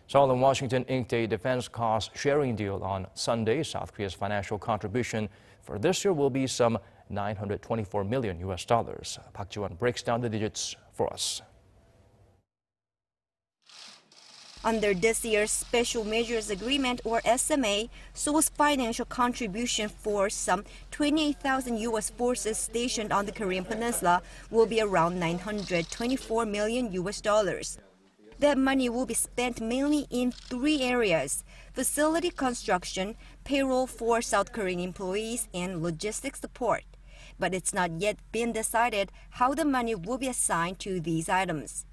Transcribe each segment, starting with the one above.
Seoul and Washington inked a defense cost-sharing deal on Sunday. South Korea's financial contribution for this year will be some $924 million. Park Ji-won breaks down the digits for us. Under this year's Special Measures Agreement, or SMA, Seoul's financial contribution for some 28,000 U.S. forces stationed on the Korean Peninsula will be around $924 million. That money will be spent mainly in three areas: facility construction, payroll for South Korean employees, and logistics support. But it's not yet been decided how the money will be assigned to these items.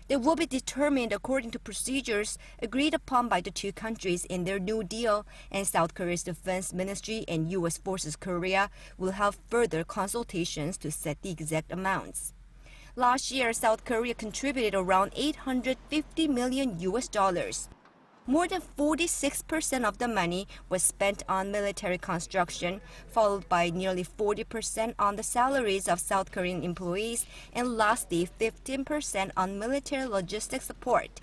They will be determined according to procedures agreed upon by the two countries in their New Deal, and South Korea's Defense Ministry and U.S. Forces Korea will have further consultations to set the exact amounts. Last year, South Korea contributed around $850 million. More than 46% of the money was spent on military construction, followed by nearly 40% on the salaries of South Korean employees, and lastly 15% on military logistics support.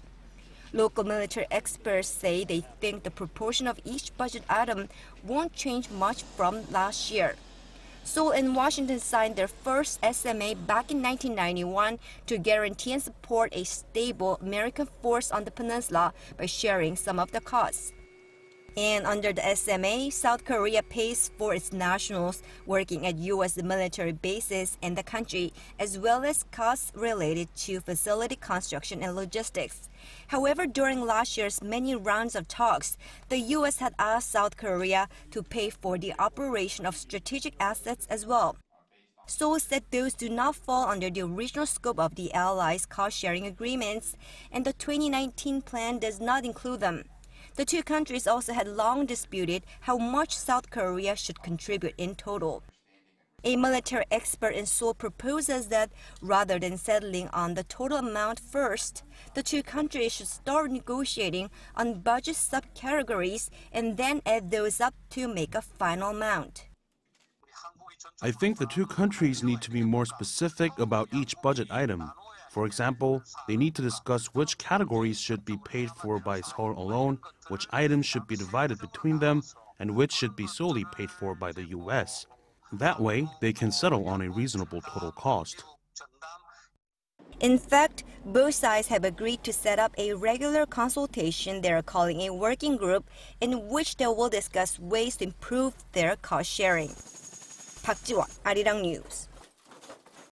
Local military experts say they think the proportion of each budget item won't change much from last year. Seoul and Washington signed their first SMA back in 1991 to guarantee and support a stable American force on the peninsula by sharing some of the costs. And under the SMA, South Korea pays for its nationals working at U.S. military bases in the country, as well as costs related to facility construction and logistics. However, during last year's many rounds of talks, the U.S. had asked South Korea to pay for the operation of strategic assets as well. Seoul said those do not fall under the original scope of the allies' cost-sharing agreements, and the 2019 plan does not include them. The two countries also had long disputed how much South Korea should contribute in total. A military expert in Seoul proposes that rather than settling on the total amount first, the two countries should start negotiating on budget subcategories and then add those up to make a final amount. I think the two countries need to be more specific about each budget item. For example, they need to discuss which categories should be paid for by Seoul alone, which items should be divided between them, and which should be solely paid for by the U.S. That way, they can settle on a reasonable total cost. In fact, both sides have agreed to set up a regular consultation they are calling a working group, in which they will discuss ways to improve their cost sharing. Park Ji-won, Arirang News.